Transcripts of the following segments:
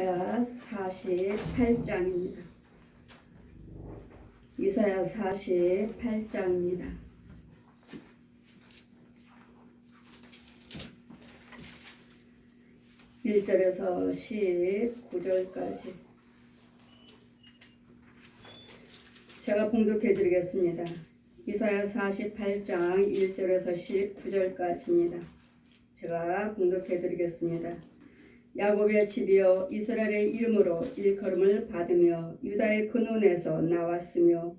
48장입니다. 이사야 48장입니다. 1절에서 19절까지 제가 봉독해 드리겠습니다. 이사야 48장 1절에서 19절까지입니다. 제가 봉독해 드리겠습니다. 야곱의 집이여, 이스라엘의 이름으로 일컬음을 받으며 유다의 근원에서 나왔으며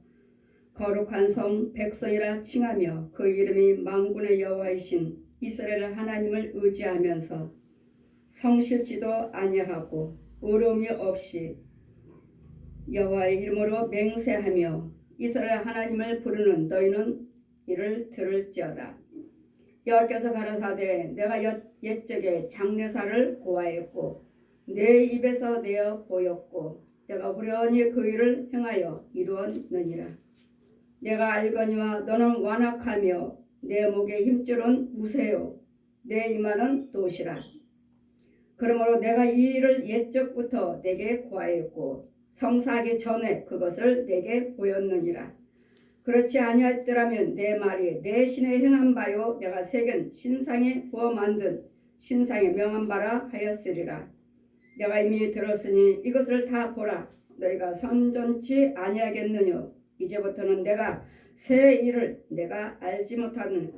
거룩한 성 백성이라 칭하며 그 이름이 만군의 여호와이신 이스라엘 하나님을 의지하면서 성실지도 아니하고 어려움이 없이 여호와의 이름으로 맹세하며 이스라엘 하나님을 부르는 너희는 이를 들을지어다. 여호와께서 가라사대 내가 옛적에 장래사를 고하였고 내 입에서 내어 보였고 내가 후련히 그 일을 행하여 이루었느니라. 내가 알거니와 너는 완악하며 내 목의 힘줄은 무쇠요 내 이마는 돛이라. 그러므로 내가 이 일을 옛적부터 내게 고하였고 성사하기 전에 그것을 내게 보였느니라. 그렇지 아니하더라면 내 말이 내 신에 행한 바요 내가 새긴 신상에 부어 만든 신상에 명한 바라 하였으리라. 내가 이미 들었으니 이것을 다 보라. 너희가 선전치 아니하겠느냐. 이제부터는 내가 새 일을 내가 알지 못하는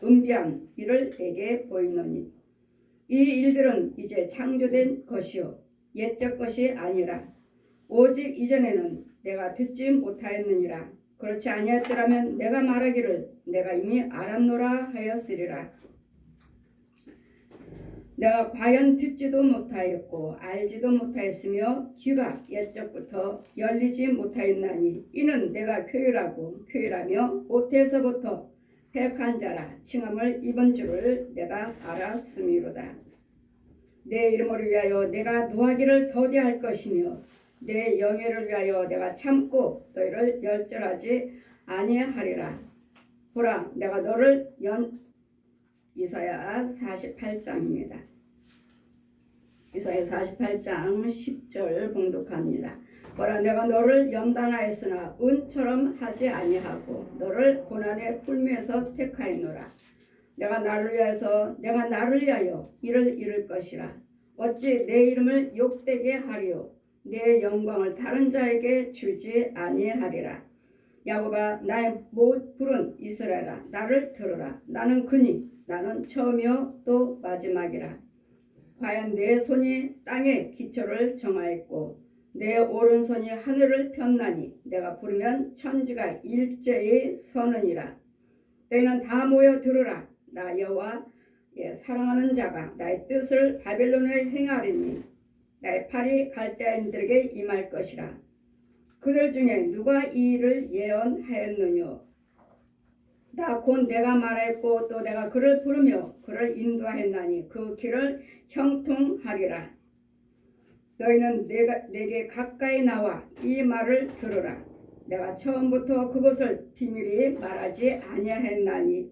은비한 일을 내게 보이노니 이 일들은 이제 창조된 것이요 옛적 것이 아니라 오직 이전에는 내가 듣지 못하였느니라. 그렇지 아니하더라면 내가 말하기를 내가 이미 알았노라 하였으리라. 내가 과연 듣지도 못하였고 알지도 못하였으며 귀가 옛적부터 열리지 못하였나니 이는 내가 교율하며 모태에서부터 택한 자라 칭함을 입은 줄을 내가 알았음이로다. 내 이름을 위하여 내가 노하기를 더디할 것이며 내 영예를 위하여 내가 참고 너희를 멸절하지 아니하리라. 보라, 내가 너를 이사야 48장입니다. 이사야 48장 10절 봉독합니다. 보라, 내가 너를 연단하였으나 은처럼 하지 아니하고 너를 고난의 풀무에서 택하였노라. 내가 나를 위하여 이를 이룰 것이라. 어찌 내 이름을 욕되게 하리요 내 영광을 다른 자에게 주지 아니하리라. 야곱아, 나의 못 부른 이스라엘아, 나를 들으라. 나는 그니 나는 처음이요 또 마지막이라. 과연 내 손이 땅의 기초를 정하였고 내 오른손이 하늘을 폈나니 내가 부르면 천지가 일제히 서느니라. 너희는 다 모여 들으라. 나 여호와의 사랑하는 자가 나의 뜻을 바벨론에 행하리니 나의 팔이 갈대아인들에게 임할 것이라. 그들 중에 누가 이 일을 예언하였느뇨. 나 곧 내가 말하였고 또 내가 그를 부르며 그를 인도하였나니 그 길을 형통하리라. 너희는 내게 가까이 나와 이 말을 들으라. 내가 처음부터 그것을 비밀히 말하지 아니하였나니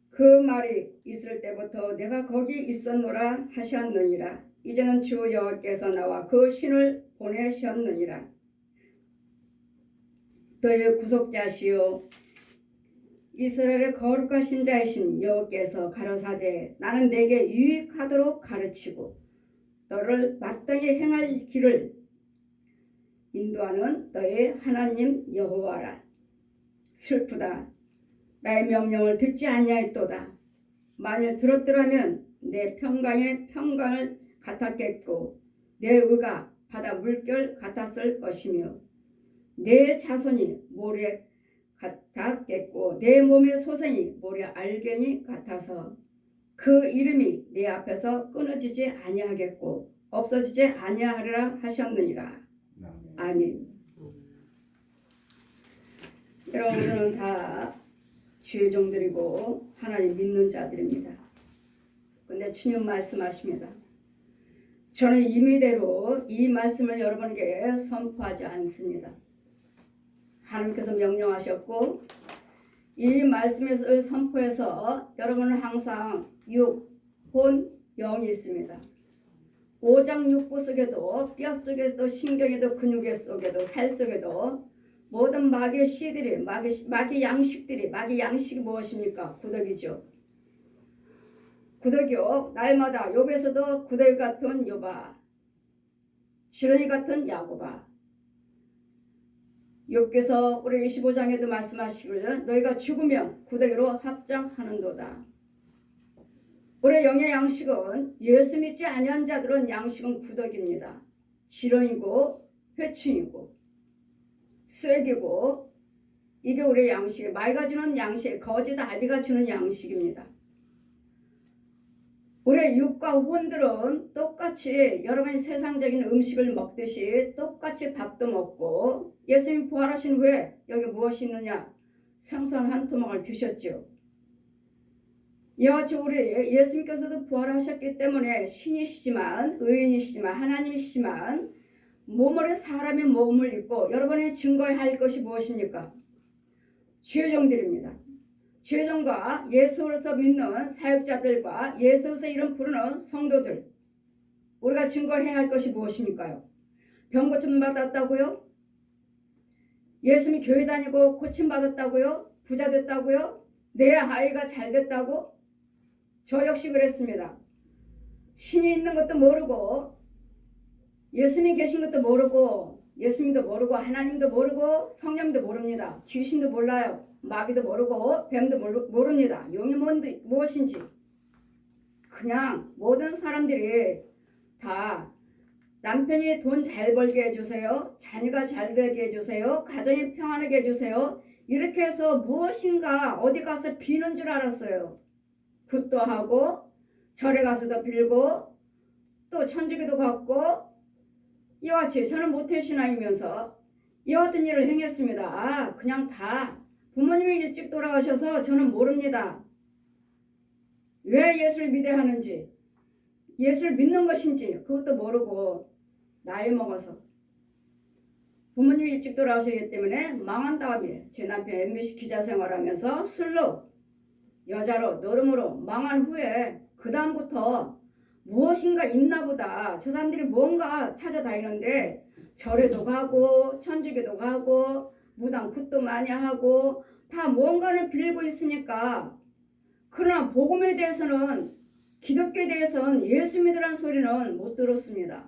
그 말이 있을 때부터 내가 거기 있었노라 하셨느니라. 이제는 주 여호와께서 나와 그 신을 보내셨느니라. 너희의 구속자시요 이스라엘의 거룩하신 자이신 여호와께서 가라사대 나는 내게 유익하도록 가르치고 너를 마땅히 행할 길을 인도하는 너의 하나님 여호와라. 슬프다. 나의 명령을 듣지 아니하였도다. 만일 들었더라면 내 평강의 평강을 같았겠고 내 의가 바다 물결 같았을 것이며 내 자손이 모래 같았겠고 내 몸의 소생이 모래 알갱이 같아서 그 이름이 내 앞에서 끊어지지 아니하겠고 없어지지 아니하리라 하셨느니라. 아멘. 여러분은 다 주의 종들이고 하나님 믿는 자들입니다. 근데 주님 말씀하십니다. 저는 임의대로 이 말씀을 여러분에게 선포하지 않습니다. 하나님께서 명령하셨고 이 말씀을 선포해서 여러분은 항상 육, 본, 영이 있습니다. 오장육부 속에도 뼈 속에도 신경에도 근육의 속에도 살 속에도 모든 마귀의 씨들이 마귀 양식들이 마귀 양식이 무엇입니까? 구더기죠. 구더기요. 날마다 욥에서도 구더기 같은 욥아 지렁이 같은 야곱아 욥께서 우리 25장에도 말씀하시기를 너희가 죽으면 구더기로 합장하는도다. 우리의 영의 양식은 예수 믿지 아니한 자들은 양식은 구더기입니다. 지렁이고 회충이고 쐐기고 이게 우리의 양식이에요. 마귀가 주는 양식, 거짓 아비가 주는 양식입니다. 우리의 육과 혼들은 똑같이 여러분이 세상적인 음식을 먹듯이 똑같이 밥도 먹고 예수님 부활하신 후에 여기 무엇이 있느냐? 생선 한 토막을 드셨죠. 이와 같이 우리 예수님께서도 부활하셨기 때문에 신이시지만 의인이시지만 하나님이시지만 몸으로 사람의 몸을 입고 여러분이 증거해야 할 것이 무엇입니까? 죄종들입니다. 죄종과 예수로서 믿는 사역자들과 예수로서 이름 부르는 성도들 우리가 증거해야 할 것이 무엇입니까요? 병 고침 받았다고요? 예수님이 교회 다니고 고침 받았다고요? 부자 됐다고요? 내 아이가 잘 됐다고? 저 역시 그랬습니다. 신이 있는 것도 모르고 예수님이 계신 것도 모르고 예수님도 모르고 하나님도 모르고 성령도 모릅니다. 귀신도 몰라요. 마귀도 모르고 뱀도 모릅니다. 용이 무엇인지. 그냥 모든 사람들이 다 남편이 돈 잘 벌게 해주세요. 자녀가 잘 되게 해주세요. 가정이 평안하게 해주세요. 이렇게 해서 무엇인가 어디 가서 비는 줄 알았어요. 굿도 하고 절에 가서도 빌고 또 천주교도 갖고 이와 같이 저는 모태신앙이면서 이와 같은 일을 행했습니다. 그냥 다 부모님이 일찍 돌아가셔서 저는 모릅니다. 왜 예수를 믿어야 하는지 예수를 믿는 것인지 그것도 모르고 나이 먹어서 부모님이 일찍 돌아가셨기 때문에 망한 다음에 제 남편 MBC 기자 생활하면서 술로 여자로 노름으로 망한 후에 그 다음부터 무엇인가 있나 보다 저 사람들이 뭔가 찾아다니는데 절에도 가고 천주교도 가고 무당 굿도 많이 하고 다 뭔가를 빌고 있으니까 그러나 복음에 대해서는 기독교에 대해서는 예수 믿으라는 소리는 못 들었습니다.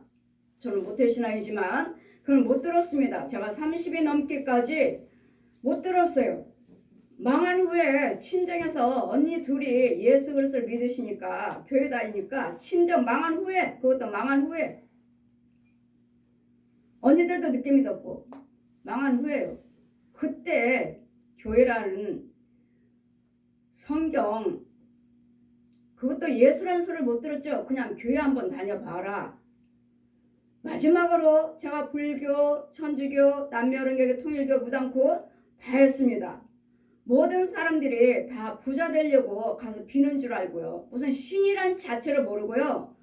저는 모태신앙이지만 그걸 못 들었습니다. 제가 30이 넘기까지 못 들었어요. 망한 후에 친정에서 언니 둘이 예수 그리스도를 믿으시니까 교회 다니니까 친정 망한 후에 그것도 망한 후에 언니들도 늦게 믿었고 망한 후에요. 그때 교회라는 성경 그것도 예수라는 소리를 못 들었죠. 그냥 교회 한번 다녀봐라. 마지막으로 제가 불교, 천주교, 남녀론계, 통일교, 무당코 다 했습니다. 모든 사람들이 다 부자 되려고 가서 비는 줄 알고요. 무슨 신이란 자체를 모르고요.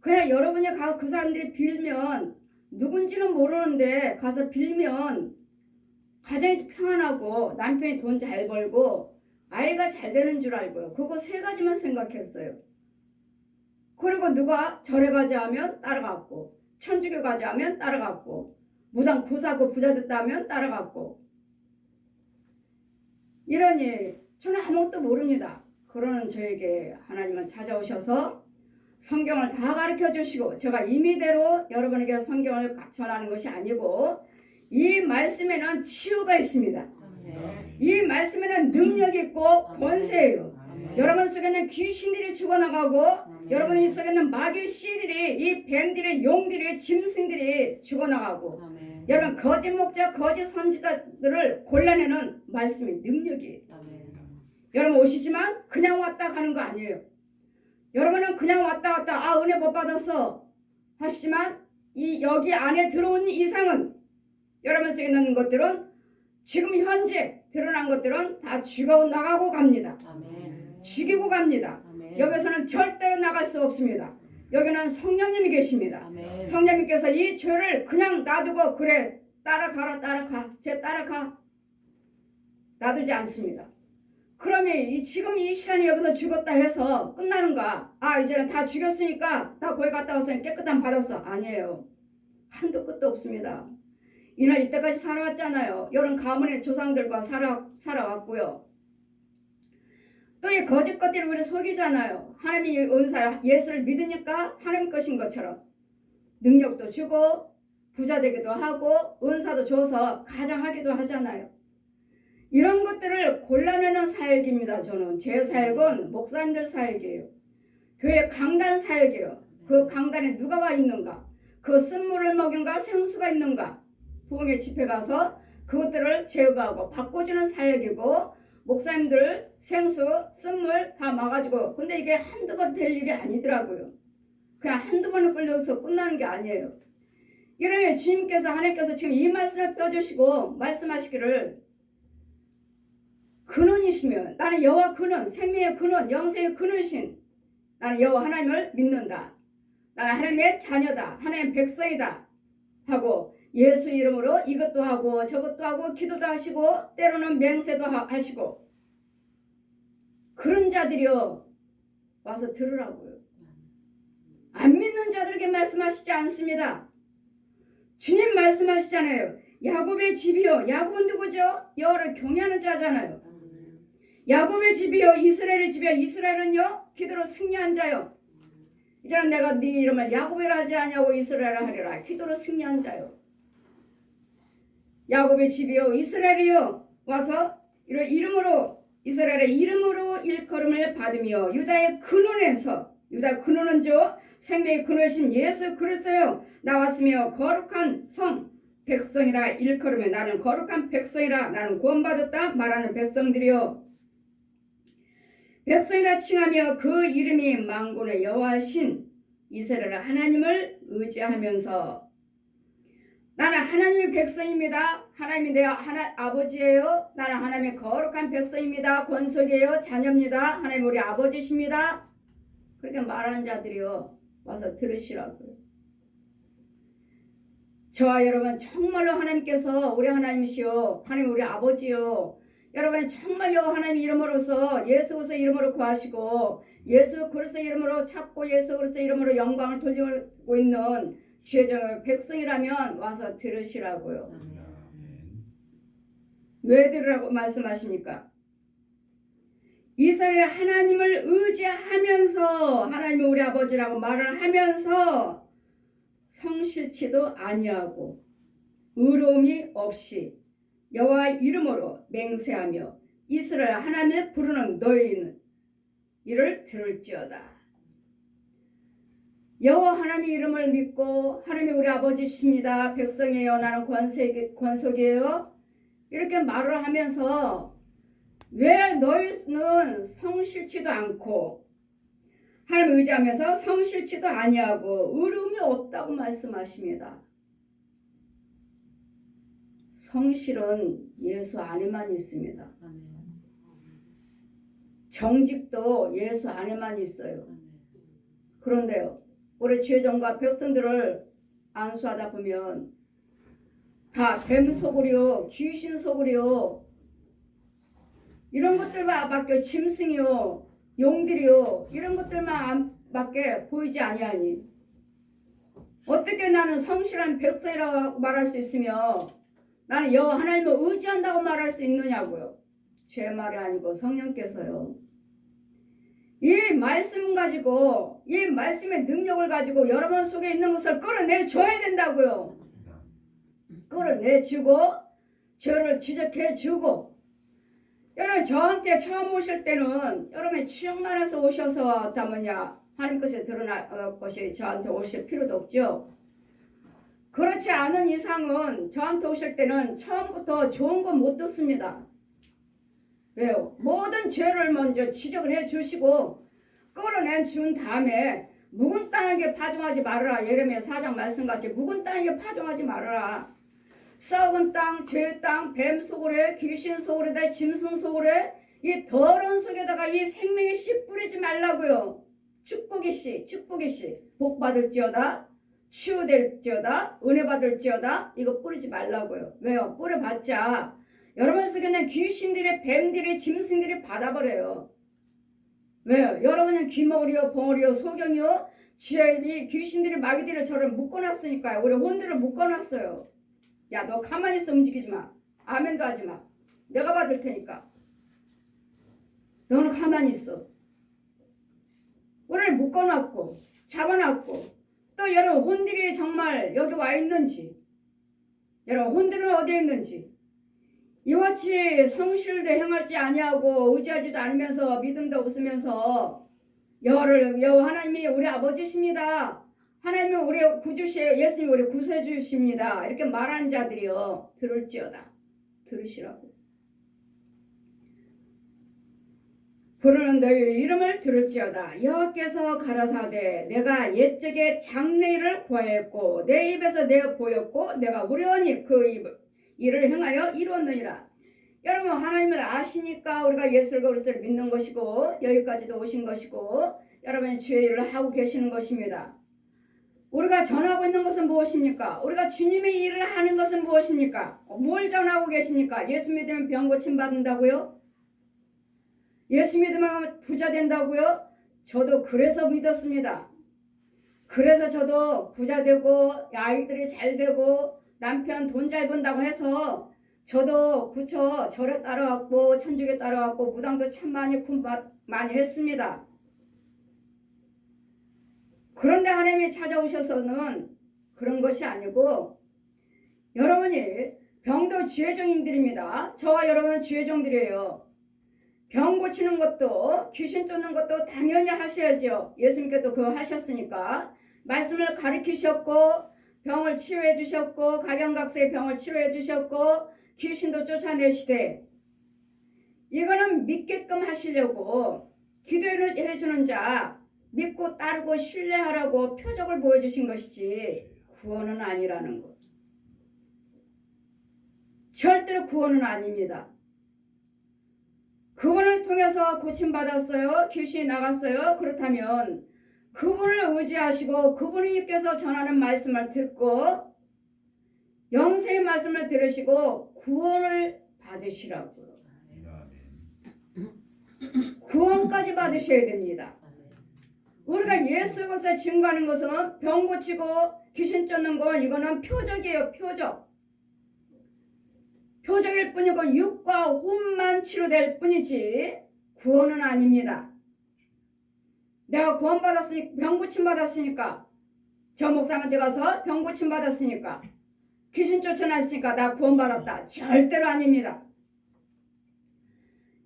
그냥 여러분이 가서 그 사람들이 빌면 누군지는 모르는데 가서 빌면 가정이 평안하고 남편이 돈 잘 벌고 아이가 잘 되는 줄 알고요. 그거 세 가지만 생각했어요. 그리고 누가 절에 가자 하면 따라갔고 천주교 가자 하면 따라갔고 무당 구사고 부자 됐다 하면 따라갔고 이러니 저는 아무것도 모릅니다. 그러는 저에게 하나님은 찾아오셔서 성경을 다 가르쳐 주시고 제가 임의대로 여러분에게 성경을 전하는 것이 아니고 이 말씀에는 치유가 있습니다. 이 말씀에는 능력이 있고 권세예요. 여러분 속에는 귀신들이 죽어나가고 여러분 속에는 마귀 씨들이 이 뱀들이 용들이 짐승들이 죽어나가고 여러분 거짓 목자 거짓 선지자들을 골라내는 말씀의 능력이 여러분 오시지만 그냥 왔다 가는 거 아니에요. 여러분은 그냥 왔다 갔다 아 은혜 못 받았어 하시지만 이 여기 안에 들어온 이상은 여러분 속에 있는 것들은 지금 현재 드러난 것들은 다 죽어 나가고 갑니다. 죽이고 갑니다. 여기서는 절대로 나갈 수 없습니다. 여기는 성령님이 계십니다. 성령님께서 이 죄를 그냥 놔두고 그래 따라가라 따라가 쟤 따라가 놔두지 않습니다. 그러면 지금 이 시간에 여기서 죽었다 해서 끝나는가? 아, 이제는 다 죽였으니까 나 거기 갔다 왔으니 깨끗함 받았어. 아니에요. 한도 끝도 없습니다. 이날 이때까지 살아왔잖아요. 여러 가문의 조상들과 살아왔고요. 또 이 거짓 것들이 우리 속이잖아요. 하나님이 은사 예수를 믿으니까 하나님 것인 것처럼 능력도 주고 부자 되기도 하고 은사도 줘서 가장하기도 하잖아요. 이런 것들을 골라내는 사역입니다. 저는 제 사역은 목사님들 사역이에요. 교회 강단 사역이에요. 그 강단에 누가 와 있는가? 그 쓴물을 먹인가 생수가 있는가? 부흥의 집회 가서 그것들을 제거하고 바꿔주는 사역이고, 목사님들 생수 쓴물 다 막아주고. 근데 이게 한두 번 될 일이 아니더라고요. 그냥 한두 번을 끌려서 끝나는 게 아니에요. 이러면 주님께서 하나님께서 지금 이 말씀을 펴주시고 말씀하시기를, 근원이시며 나는 여호와 근원, 생명의 근원, 영생의 근원이신 나는 여호와 하나님을 믿는다. 나는 하나님의 자녀다. 하나님의 백성이다. 하고 예수 이름으로 이것도 하고 저것도 하고 기도도 하시고 때로는 맹세도 하시고, 그런 자들이요 와서 들으라고요. 안 믿는 자들에게 말씀하시지 않습니다. 주님 말씀하시잖아요. 야곱의 집이요. 야곱은 누구죠? 여호와를 경외하는 자잖아요. 야곱의 집이요 이스라엘의 집이요. 이스라엘은요 기도로 승리한 자요. 이제는 내가 네 이름을 야곱이라 하지 아니하고 이스라엘이라 하리라. 기도로 승리한 자요. 야곱의 집이요 이스라엘이요 와서 이름으로 이스라엘의 이름으로 일컬음을 받으며 유다의 근원에서, 유다 근원은 저 생명의 근원이신 예수 그리스도요 나왔으며 거룩한 성 백성이라 일컬음에 나는 거룩한 백성이라 나는 구원받았다 말하는 백성들이요 백성이라 칭하며 그 이름이 만군의 여호와신 이스라엘 하나님을 의지하면서, 나는 하나님의 백성입니다. 하나님이 내 아버지예요. 나는 하나님의 거룩한 백성입니다. 권속이에요. 자녀입니다. 하나님 우리 아버지십니다. 그렇게 말하는 자들이요 와서 들으시라고요. 저와 여러분 정말로 하나님께서 우리 하나님이시요 하나님 우리 아버지요, 여러분 정말요 하나님 이름으로서 예수 그리스도 이름으로 구하시고 예수 그리스도 이름으로 찾고 예수 그리스도 이름으로 영광을 돌리고 있는 죄정의 백성이라면 와서 들으시라고요. 왜 들으라고 말씀하십니까? 이스라엘 하나님을 의지하면서 하나님이 우리 아버지라고 말을 하면서 성실치도 아니하고 의로움이 없이 여호와 이름으로 맹세하며 이스라엘 하나님을 부르는 너희는 이를 들을지어다. 여호와 하나님의 이름을 믿고 하나님이 우리 아버지십니다. 백성이에요. 나는 권속이에요. 이렇게 말을 하면서 왜 너희는 성실치도 않고 하나님을 의지하면서 성실치도 아니하고 의로움이 없다고 말씀하십니다. 성실은 예수 안에만 있습니다. 정직도 예수 안에만 있어요. 그런데요 우리 죄정과 백성들을 안수하다 보면 다 뱀 속으려 귀신 속으려 이런 것들만 밖에, 짐승이요 용들이요 이런 것들만 밖에 보이지 아니하니 어떻게 나는 성실한 백성이라고 말할 수 있으며 나는 여호와 하나님을 의지한다고 말할 수 있느냐고요. 제 말이 아니고 성령께서요 이 말씀 가지고, 이 말씀의 능력을 가지고 여러분 속에 있는 것을 끌어내줘야 된다고요. 끌어내주고 죄를 지적해주고. 여러분 저한테 처음 오실 때는 여러분이 취역만 해서 오셔서 하나님 것이 드러날 것이 저한테 오실 필요도 없죠. 그렇지 않은 이상은 저한테 오실 때는 처음부터 좋은 건 못 듣습니다. 왜요? 모든 죄를 먼저 지적을 해주시고 끌어내 준 다음에 묵은 땅에게 파종하지 말아라. 예레미야 4장 말씀같이 묵은 땅에게 파종하지 말아라. 썩은 땅, 죄의 땅, 뱀 속으로 귀신 속으로 짐승 속으로 이 더러운 속에다가 이 생명의 씨 뿌리지 말라고요. 축복의 씨 복 받을지어다, 치유될지어다, 은혜 받을지어다, 이거 뿌리지 말라고요. 왜요? 뿌려봤자 여러분 속에 있는 귀신들이, 뱀들이, 짐승들이 받아버려요. 왜요? 여러분은 귀머리요, 봉어리요, 소경이요, 이 귀신들이, 마귀들이 저를 묶어놨으니까요. 우리 혼들을 묶어놨어요. 야, 너 가만히 있어, 움직이지 마. 아멘도 하지 마. 내가 받을 테니까. 너는 가만히 있어. 우리를 묶어놨고 잡아놨고, 또 여러분 혼들이 정말 여기 와 있는지, 여러분 혼들은 어디에 있는지, 이와 같이 성실도 행할지 아니하고 의지하지도 않으면서 믿음도 없으면서 여호 하나님이 우리 아버지십니다, 하나님이 우리 구주시에요, 예수님이 우리 구세주십니다, 이렇게 말한 자들이요 들을지어다. 들으시라고. 부르는 너희의 이름을 들을지어다. 여호와께서 가라사대 내가 옛적에 장래일을 구하였고 내 입에서 내어 보였고 내가 우려니 그 일을 행하여 이루었느니라. 여러분 하나님을 아시니까 우리가 예수를 그리스도를 믿는 것이고 여기까지도 오신 것이고 여러분이 주의 일을 하고 계시는 것입니다. 우리가 전하고 있는 것은 무엇입니까? 우리가 주님의 일을 하는 것은 무엇입니까? 뭘 전하고 계십니까? 예수 믿으면 병 고침 받는다고요? 예수 믿으면 부자 된다고요? 저도 그래서 믿었습니다. 그래서 저도 부자 되고 아이들이 잘 되고 남편 돈 잘 번다고 해서 저도 부처 절에 따라왔고 천주교 따라왔고 무당도 참 많이 했습니다. 그런데 하나님이 찾아오셔서는 그런 것이 아니고, 여러분이 병도 주의 종인들입니다. 저와 여러분은 주의 종들이에요. 병 고치는 것도 귀신 쫓는 것도 당연히 하셔야죠. 예수님께서 그거 하셨으니까. 말씀을 가르치셨고 병을 치료해 주셨고 각양각색의 병을 치료해 주셨고 귀신도 쫓아내시되, 이거는 믿게끔 하시려고 기도해 주는 자 믿고 따르고 신뢰하라고 표적을 보여주신 것이지 구원은 아니라는 것. 절대로 구원은 아닙니다. 그분을 통해서 고침받았어요. 귀신이 나갔어요. 그렇다면 그분을 의지하시고 그분께서 전하는 말씀을 듣고 영생의 말씀을 들으시고 구원을 받으시라고요. 구원까지 받으셔야 됩니다. 우리가 예수 것을 증거하는 것은 병 고치고 귀신 쫓는 건 이거는 표적이에요. 표적일 뿐이고 육과 혼만 치료될 뿐이지 구원은 아닙니다. 내가 구원 받았으니까, 병 고침 받았으니까, 저 목사한테 가서 병 고침 받았으니까, 귀신 쫓아났으니까 나 구원 받았다. 절대로 아닙니다.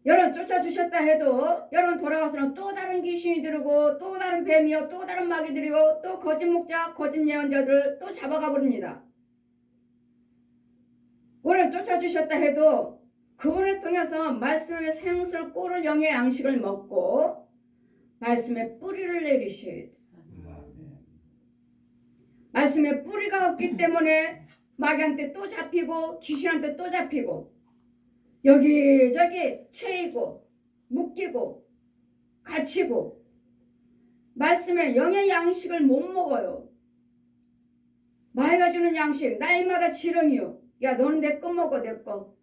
여러분 쫓아주셨다 해도 여러분 돌아가서는 또 다른 귀신이 들고 또 다른 뱀이요 또 다른 마귀들이요 또 거짓 목자 거짓 예언자들 또 잡아가 버립니다. 우리를 쫓아주셨다 해도 그분을 통해서 말씀의 생술 꼴을 영의 양식을 먹고 말씀의 뿌리를 내리셔야 돼요. 말씀의 뿌리가 없기 때문에 마귀한테 또 잡히고 귀신한테 또 잡히고 여기저기 채이고 묶이고 갇히고 말씀의 영의 양식을 못 먹어요. 마귀가 주는 양식 날마다 지렁이요. 야 너는 내 거 먹어 내 거.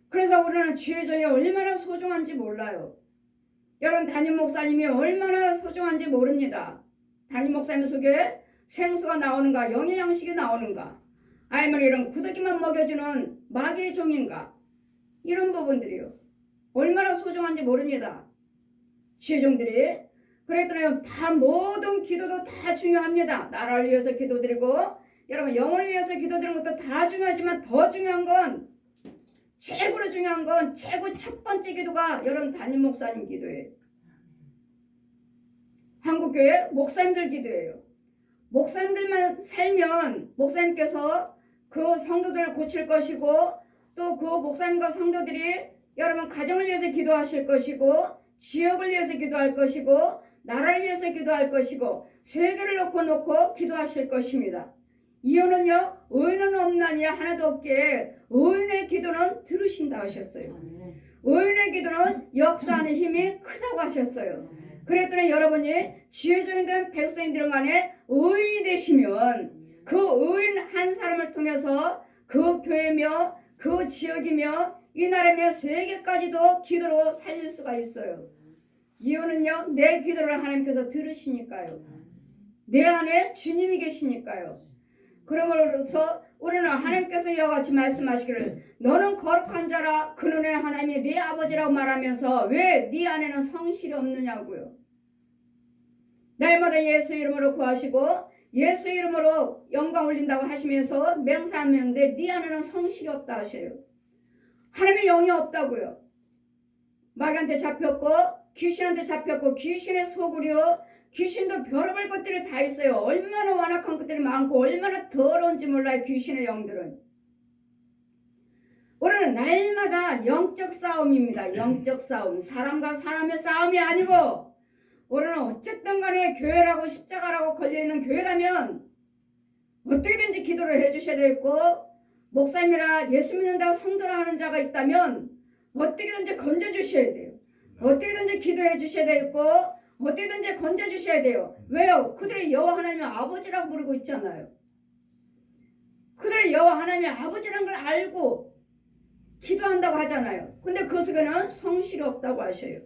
그래서 우리는 주의 종이 얼마나 소중한지 몰라요. 여러분 담임 목사님이 얼마나 소중한지 모릅니다. 담임 목사님 속에 생수가 나오는가 영의 양식이 나오는가 아니면 이런 구더기만 먹여주는 마귀의 종인가, 이런 부분들이요 얼마나 소중한지 모릅니다. 주의 종들이. 그랬더니 다 모든 기도도 다 중요합니다. 나라를 위해서 기도드리고 여러분 영혼을 위해서 기도드리는 것도 다 중요하지만 더 중요한 건, 최고로 중요한 건 최고 첫 번째 기도가 여러분 담임 목사님 기도예요. 한국교회 목사님들 기도예요. 목사님들만 살면 목사님께서 그 성도들을 고칠 것이고 또 그 목사님과 성도들이 여러분 가정을 위해서 기도하실 것이고 지역을 위해서 기도할 것이고 나라를 위해서 기도할 것이고 세계를 놓고 기도하실 것입니다. 이유는요 의인은 없나니 하나도 없기에 의인의 기도는 들으신다 하셨어요. 의인의 기도는 역사하는 힘이 크다고 하셨어요. 그랬더니 여러분이 주의 종이든 백성이든 간에 의인이 되시면 그 의인 한 사람을 통해서 그 교회며 그 지역이며 이날이면 세계까지도 기도로 살릴 수가 있어요. 이유는요, 내 기도를 하나님께서 들으시니까요. 내 안에 주님이 계시니까요. 그러므로서 우리는 하나님께서 이와 같이 말씀하시기를 너는 거룩한 자라 그는 하나님이 네 아버지라고 말하면서 왜 네 안에는 성실이 없느냐고요. 날마다 예수 이름으로 구하시고 예수 이름으로 영광 올린다고 하시면서 맹세하는데 네 안에는 성실이 없다 하셔요. 하나님의 영이 없다고요. 마귀한테 잡혔고 귀신한테 잡혔고 귀신의 소굴이요. 귀신도 별의별 것들이 다 있어요. 얼마나 완악한 것들이 많고 얼마나 더러운지 몰라요. 귀신의 영들은. 우리는 날마다 영적 싸움입니다. 영적 싸움. 사람과 사람의 싸움이 아니고 우리는 어쨌든 간에 교회라고 십자가라고 걸려있는 교회라면 어떻게든지 기도를 해주셔야 되겠고 목사님이라 예수 믿는다고 성도라 하는 자가 있다면 어떻게든지 건져주셔야 돼요. 어떻게든지 기도해 주셔야 되겠고 어떻게든지 건져주셔야 돼요. 왜요? 그들이 여호와 하나님의 아버지라고 부르고 있잖아요. 그들이 여호와 하나님의 아버지라는 걸 알고 기도한다고 하잖아요. 근데 그 속에는 성실이 없다고 하셔요.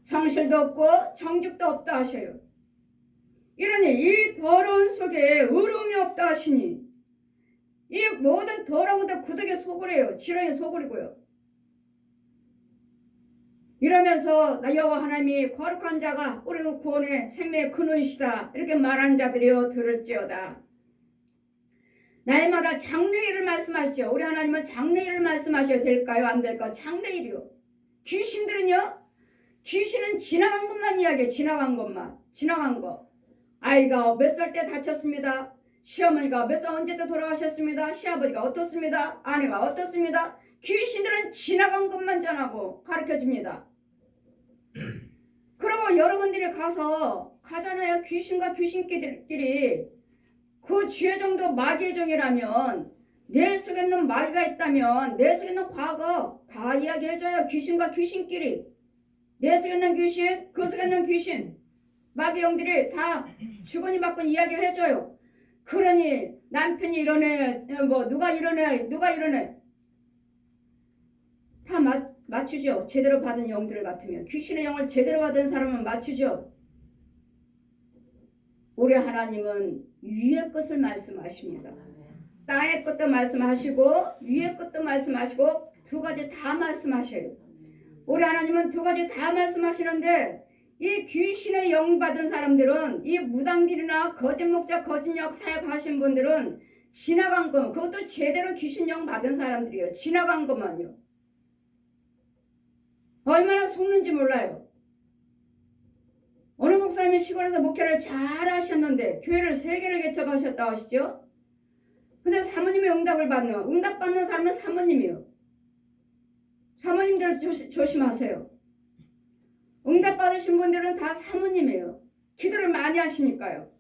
성실도 없고 정직도 없다 하셔요. 이러니 이 더러운 속에 의로움이 없다 하시니 이 모든 더러운 것도 구덕의 소굴이에요. 지렁이 소굴이고요. 이러면서 나 여호와 하나님이 거룩한 자가 우리는 구원의 생명의 근원이시다 이렇게 말한 자들이여 들을지어다. 날마다 장래일을 말씀하시죠. 우리 하나님은 장래일을 말씀하셔야 될까요? 안 될까요? 장래일이요. 귀신들은요. 귀신은 지나간 것만 이야기해요. 지나간 것만. 지나간 거. 아이가 몇 살 때 다쳤습니다. 시어머니가 몇 살 언제 때 돌아가셨습니다. 시아버지가 어떻습니다. 아내가 어떻습니다. 귀신들은 지나간 것만 전하고 가르쳐줍니다. 그리고 여러분들이 가잖아요. 귀신과 귀신끼리 그 주의 정도 마귀의 종이라면 내 속에 있는 마귀가 있다면 내 속에 있는 과거 다 이야기해줘요. 귀신과 귀신끼리 내 속에 있는 귀신 그 속에 있는 귀신 마귀 영들이 다 주거니 받거니 이야기를 해줘요. 그러니 남편이 이러네 뭐 누가 이러네 다 맞추죠. 제대로 받은 영들 같으면 귀신의 영을 제대로 받은 사람은 맞추죠. 우리 하나님은 위의 것을 말씀하십니다. 땅의 것도 말씀하시고 위의 것도 말씀하시고 두 가지 다 말씀하셔요. 우리 하나님은 두 가지 다 말씀하시는데 이 귀신의 영 받은 사람들은 이 무당들이나 거짓 목자 거짓역 사역하신 분들은 지나간 것 그것도 제대로 귀신 영 받은 사람들이에요. 지나간 것만요. 얼마나 속는지 몰라요. 어느 목사님이 시골에서 목회를 잘 하셨는데 교회를 3개를 개척하셨다고 하시죠. 근데 사모님의 응답받는 사람은 사모님이에요. 사모님들 조심하세요. 응답받으신 분들은 다 사모님이에요. 기도를 많이 하시니까요.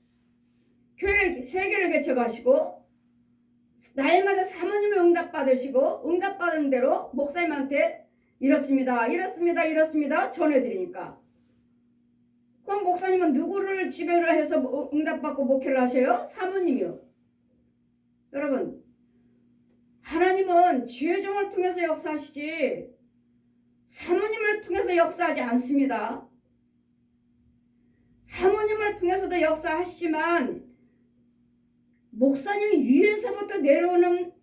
교회를 3개를 개척하시고 날마다 사모님의 응답받으시고 응답받은 대로 목사님한테 이렇습니다 전해드리니까 그럼 목사님은 누구를 지배를 해서 응답받고 목회를 하셔요? 사모님이요. 여러분 하나님은 주의 종을 통해서 역사하시지 사모님을 통해서 역사하지 않습니다. 사모님을 통해서도 역사하시지만 목사님이 위에서부터 내려오는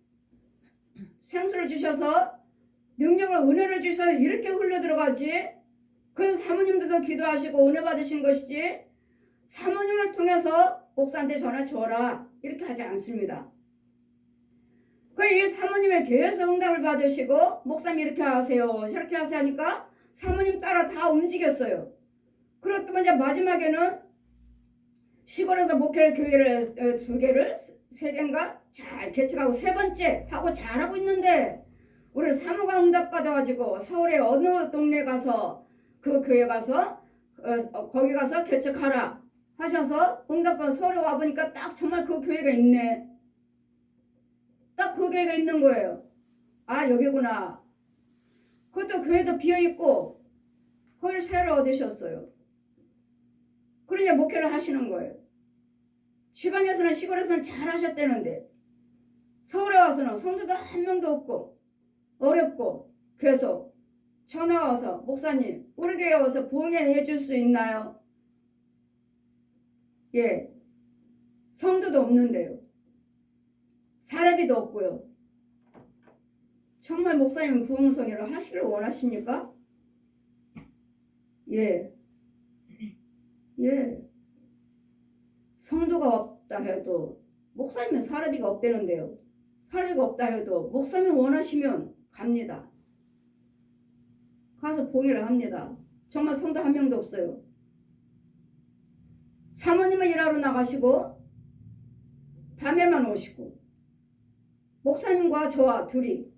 생수를 주셔서 능력을 은혜를 주셔서 이렇게 흘러들어가지 그래서 사모님들도 기도하시고 은혜 받으신 것이지 사모님을 통해서 목사한테 전화 줘라 이렇게 하지 않습니다. 이 사모님의 계속 응답을 받으시고 목사님 이렇게 하세요 저렇게 하세요 하니까 사모님 따라 다 움직였어요. 그리고 또 이제 마지막에는 시골에서 목회를 교회를 2개를 3개인가 잘 개척하고 3번째 하고 잘하고 있는데 우리 사모가 응답 받아가지고 서울의 어느 동네 가서 그 교회 가서 거기 가서 개척하라 하셔서 응답 받아 서울에 와보니까 딱 정말 그 교회가 있네. 딱 그 교회가 있는 거예요. 아 여기구나. 그것도 교회도 비어있고 거기를 새로 얻으셨어요. 그러니 목회를 하시는 거예요. 지방에서는 시골에서는 잘 하셨다는데 서울에 와서는 성도도 한 명도 없고 어렵고 계속 전화 와서 목사님 우리 교회 와서 부흥회 해줄 수 있나요? 예, 성도도 없는데요. 사례비도 없고요. 정말 목사님 부흥성회를 하시길 원하십니까? 예, 예. 성도가 없다 해도 목사님은 사례비가 없다는데요. 사례비가 없다 해도 목사님 원하시면 갑니다. 가서 봉의를 합니다. 정말 성도 한 명도 없어요. 사모님은 일하러 나가시고 밤에만 오시고 목사님과 저와 둘이.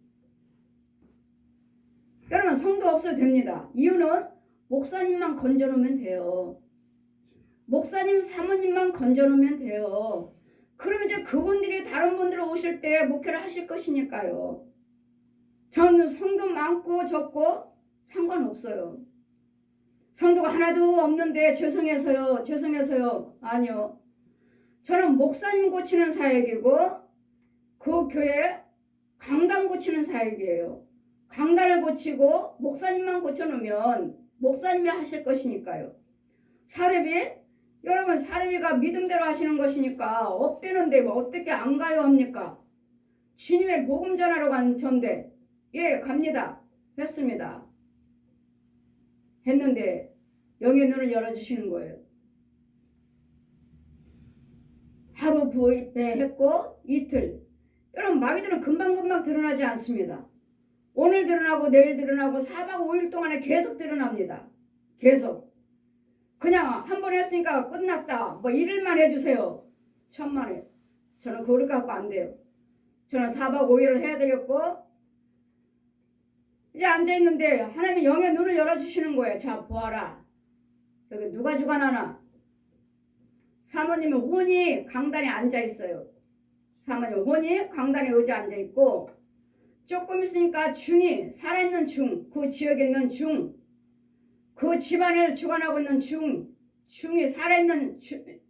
여러분 성도 없어도 됩니다. 이유는 목사님만 건져놓으면 돼요. 목사님 사모님만 건져놓으면 돼요. 그러면 이제 그분들이 다른 분들 오실 때 목회를 하실 것이니까요. 저는 성도 많고 적고 상관없어요. 성도가 하나도 없는데 죄송해서요. 아니요. 저는 목사님 고치는 사역이고 그 교회 강단 고치는 사역이에요. 강단을 고치고 목사님만 고쳐놓으면 목사님이 하실 것이니까요. 사례비? 여러분 사례비가 믿음대로 하시는 것이니까 없대는데 뭐 어떻게 안 가요 합니까? 주님의 복음 전하러 간 전데 예 갑니다. 했습니다. 했는데 영의 눈을 열어주시는 거예요. 하루 부입회 했고 이틀. 여러분 마귀들은 금방금방 드러나지 않습니다. 오늘 드러나고 내일 드러나고 4박 5일 동안에 계속 드러납니다. 계속. 그냥 한 번 했으니까 끝났다. 뭐 일일만 해주세요. 천만에. 저는 그걸 갖고 안 돼요. 저는 4박 5일을 해야 되겠고 이제 앉아있는데 하나님이 영의 눈을 열어주시는 거예요. 자 보아라. 여기 누가 주관하나. 사모님은 혼이 강단에 앉아있어요. 사모님 혼이 강단에 의자 앉아있고 조금 있으니까 중이 살아있는 중, 그 지역에 있는 중, 그 집안을 주관하고 있는 중이 살아있는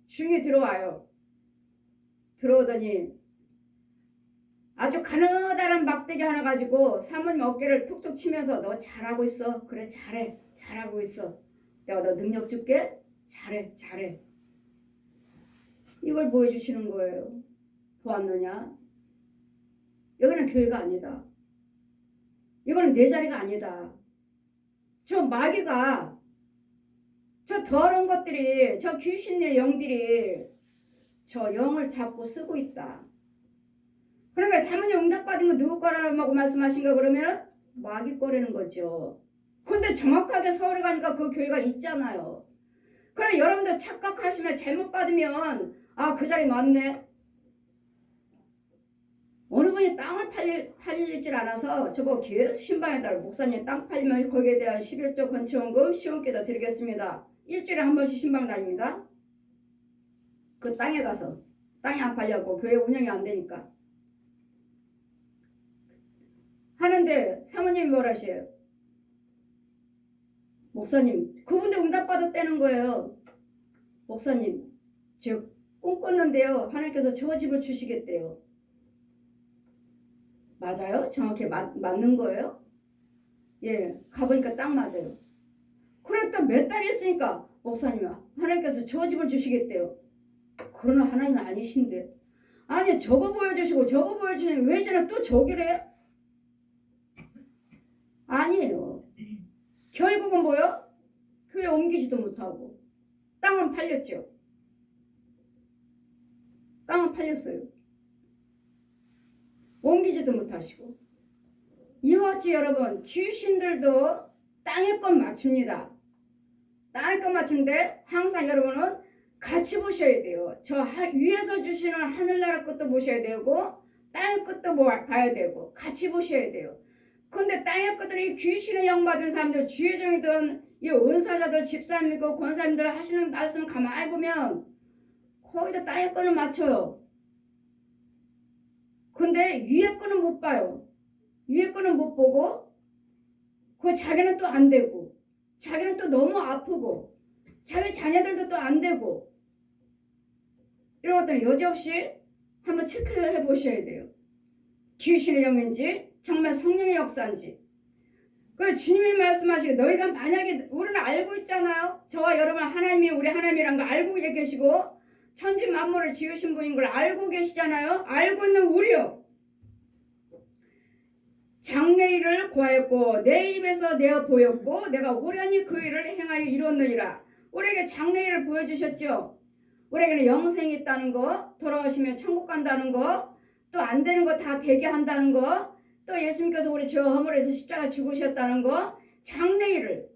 중이 들어와요. 들어오더니 아주 가느다란 막대기 하나 가지고 사모님 어깨를 툭툭 치면서 너 잘하고 있어. 그래 잘해. 잘하고 있어. 내가 너 능력 줄게. 잘해. 이걸 보여주시는 거예요. 보았느냐? 여기는 교회가 아니다. 이거는 내 자리가 아니다. 저 마귀가 저 더러운 것들이 저 귀신의 영들이 저 영을 잡고 쓰고 있다. 그러니까 사모님 응답받은 거 누구 거라고 말씀하신가 그러면 마귀 거라는 거죠. 근데 정확하게 서울에 가니까 그 교회가 있잖아요. 그래 여러분들 착각하시면 잘못 받으면 아 그 자리 맞네. 어느 분이 땅을 팔릴 않아서 저보고 계속 신방에다가 목사님 땅 팔리면 거기에 대한 11조 건축원금 시원께다 드리겠습니다. 일주일에 한 번씩 신방 다닙니다. 그 땅에 가서 땅이 안 팔렸고 교회 운영이 안 되니까 하는데 사모님이 뭐라 하셔요? 목사님 그분들 응답받았다는 거예요. 목사님 저 꿈꿨는데요. 하나님께서 저 집을 주시겠대요. 맞아요? 정확히 맞는 거예요? 예, 가보니까 딱 맞아요. 그래 또 몇 달이 있으니까 목사님 하나님께서 저 집을 주시겠대요. 그러나 하나님은 아니신데. 아니 저거 보여주시고 저거 보여주시면 왜 저는 또 저기래? 아니에요. 결국은 뭐요? 교회 옮기지도 못하고 땅은 팔렸죠. 땅은 팔렸어요. 옮기지도 못하시고. 이와 같이 여러분 귀신들도 땅의 것 맞춥니다. 땅의 것 맞추는데 항상 여러분은 같이 보셔야 돼요. 저 위에서 주시는 하늘나라 것도 보셔야 되고 땅의 것도 봐야 되고 같이 보셔야 돼요. 근데 땅의 것들이 귀신의 영 받은 사람들 주의종이든 이 은사자들 집사님이고 권사님들 하시는 말씀 가만히 보면 거의 다 땅의 거는 맞춰요. 근데 위에 거는 못 봐요. 위에 거는 못 보고 그 자기는 또 안 되고 자기는 또 너무 아프고 자기 자녀들도 또 안 되고 이런 것들은 여지없이 한번 체크해 보셔야 돼요. 귀신의 영인지 정말 성령의 역사인지. 그 주님이 말씀하시고 너희가 만약에 우리는 알고 있잖아요. 저와 여러분 하나님이 우리 하나님이란 걸 알고 계시고 천지 만물을 지으신 분인 걸 알고 계시잖아요. 알고 있는 우리요. 장래일을 구하였고 내 입에서 내어 보였고 내가 호련히 그 일을 행하여 이뤘느니라. 우리에게 장래일을 보여주셨죠. 우리에게는 영생이 있다는 거, 돌아가시면 천국 간다는 거, 또 안 되는 거 다 되게 한다는 거, 또 예수님께서 우리 죄와 허물에서 십자가 죽으셨다는 거, 장래일을.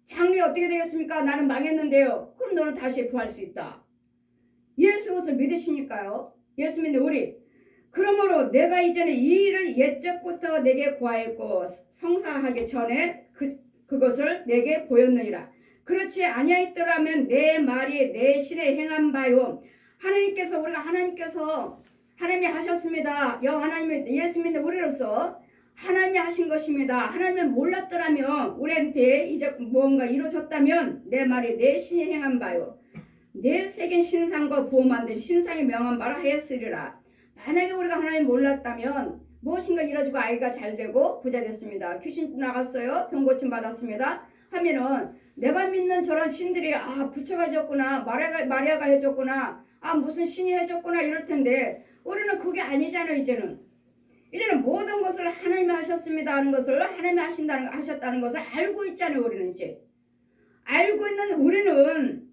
장래 어떻게 되겠습니까? 나는 망했는데요. 그럼 너는 다시 구할 수 있다. 예수 그리스도 믿으시니까요. 예수 믿는 우리. 그러므로 내가 이전에 이 일을 옛적부터 내게 구하였고 성사하기 전에 그것을 내게 보였느니라. 그렇지 아니하였더라면 내 말이 내 신에 행한 바요. 하나님이 하셨습니다. 하나님이 예수 믿는 우리로서 하나님이 하신 것입니다. 하나님을 몰랐더라면 우리한테 이제 무언가 이루어졌다면 내 말이 내 신이 행한 바요. 내 새긴 신상과 보호 만든 신상이 명한 바라 하였으리라. 만약에 우리가 하나님 몰랐다면 무엇인가 이뤄지고 아이가 잘 되고 부자 됐습니다. 귀신 나갔어요. 병 고침 받았습니다. 하면은 내가 믿는 저런 신들이 부처가 해줬구나, 마리아가 해줬구나, 무슨 신이 해줬구나 이럴 텐데 우리는 그게 아니잖아요. 이제는 모든 것을 하나님이 하셨습니다 하는 것을 하나님이 하셨다는 것을 알고 있잖아요. 우리는 이제 알고 있는 우리는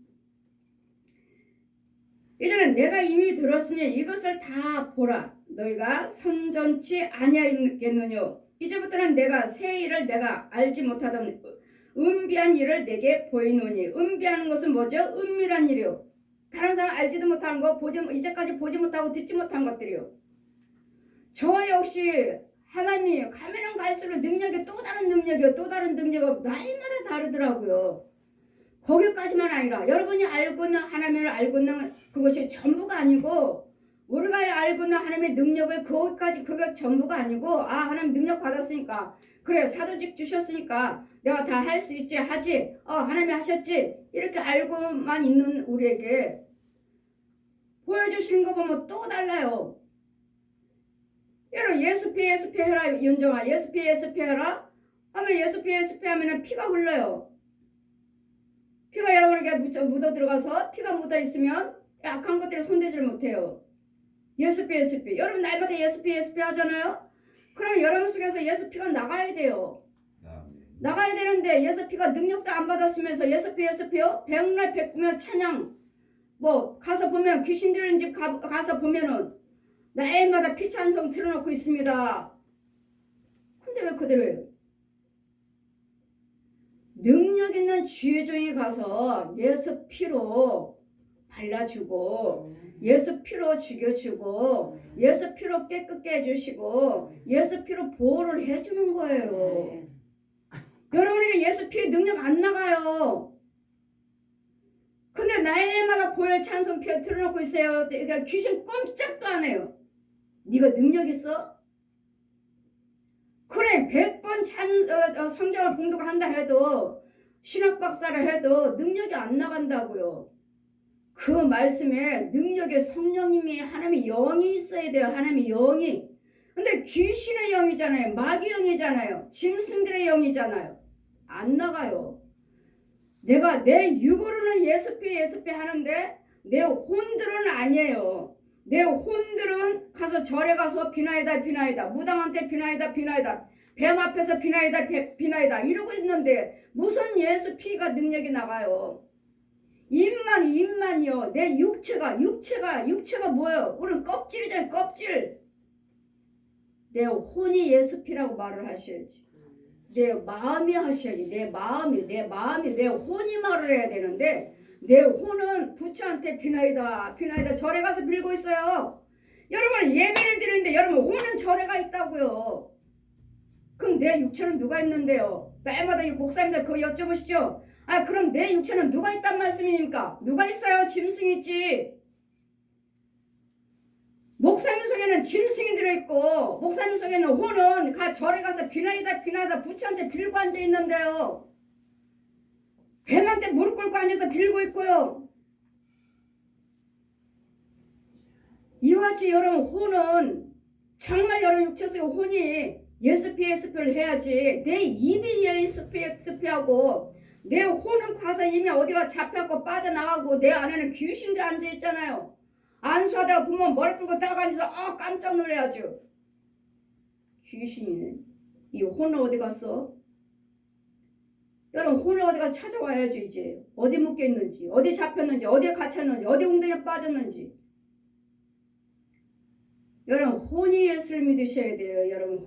이제는 내가 이미 들었으니 이것을 다 보라. 너희가 선전치 아니하겠느냐. 이제부터는 내가 새 일을 내가 알지 못하던 은비한 일을 내게 보이노니. 은비하는 것은 뭐죠? 은밀한 일이요. 다른 사람 알지도 못하는 거, 이제까지 보지 못하고 듣지 못한 것들이요. 저 역시 하나님이 가면은 갈수록 능력이 또 다른 능력이요. 또 다른 능력이 날마다 다르더라고요. 거기까지만 아니라 여러분이 알고 있는 하나님을 알고 있는 그것이 전부가 아니고 우리가 알고 있는 하나님의 능력을 그게 전부가 아니고 하나님 능력 받았으니까 그래 사도직 주셨으니까 내가 다 할 수 있지 하지 하나님이 하셨지 이렇게 알고만 있는 우리에게 보여주시는 거 보면 또 달라요. 여러분 예수피 해라 윤정아 예수피 해라 하면 예수피 하면은 피가 흘러요. 피가 여러분에게 묻어 들어가서 피가 묻어 있으면 악한 것들을 손대지를 못해요. 예수피 여러분 날마다 예수피 하잖아요. 그러면 여러분 속에서 예수피가 나가야 돼요. 나가야 되는데 예수피가 능력도 안 받았으면서 예수피요 백날 백면 찬양 가서 보면 귀신 들린 집 가서 보면은 날마다 피 찬송 틀어놓고 있습니다. 근데 왜 그대로예요? 능력 있는 주의 종이 가서 예수 피로 발라주고 예수 피로 죽여주고 예수 피로 깨끗게 해주시고 예수 피로 보호를 해주는 거예요. 여러분에게 예수 피의 능력 안 나가요. 근데 날마다 보혈 찬송 피 틀어놓고 있어요. 그러니까 귀신 꼼짝도 안 해요. 네가 능력 있어? 그래 100번 성경을 봉독한다 해도 신학 박사를 해도 능력이 안 나간다고요. 그 말씀에 능력의 성령님이 하나님의 영이 있어야 돼요. 하나님의 영이. 근데 귀신의 영이잖아요. 마귀 영이잖아요. 짐승들의 영이잖아요. 안 나가요. 내가 내 육으로는 예수피 하는데 내 혼들은 아니에요. 내 혼들은 가서 절에 가서 비나이다 무당한테 비나이다 뱀 앞에서 비나이다 이러고 있는데 무슨 예수 피가 능력이 나가요. 입만이요. 내 육체가 뭐예요? 우리는 껍질이잖아요. 껍질. 내 혼이 예수 피라고 말을 하셔야지. 내 마음이 하셔야지. 내 마음이 내 혼이 말을 해야 되는데 내 혼은 부처한테 비나이다 절에 가서 빌고 있어요. 여러분 예배를 드리는데 여러분 혼은 절에 가 있다고요. 그럼 내 육체는 누가 있는데요? 날마다 이 목사님들 그거 여쭤보시죠. 그럼 내 육체는 누가 있단 말씀입니까? 누가 있어요? 짐승이 있지. 목사님 속에는 짐승이 들어있고 목사님 속에는 혼은 절에 가서 비나이다 부처한테 빌고 앉아있는데요. 뱀한테 무릎 꿇고 앉아서 빌고 있고요. 이와 같이 여러분 혼은 정말 여러분 육체 속에 혼이 예스피를 해야지. 내 입이 예스피하고 내 혼은 봐서 이미 어디가 잡혀갖고 빠져나가고 내 안에는 귀신이 앉아있잖아요. 안수하다가 보면 머리 풀고 딱 앉아서 깜짝 놀래야죠. 귀신이네. 이 혼은 어디 갔어? 여러분 혼을 어디가 찾아와야죠. 이제 어디 묶여있는지, 어디 잡혔는지, 어디에 갇혔는지, 어디 웅덩이에 빠졌는지. 여러분 혼이 예수를 믿으셔야 돼요. 여러분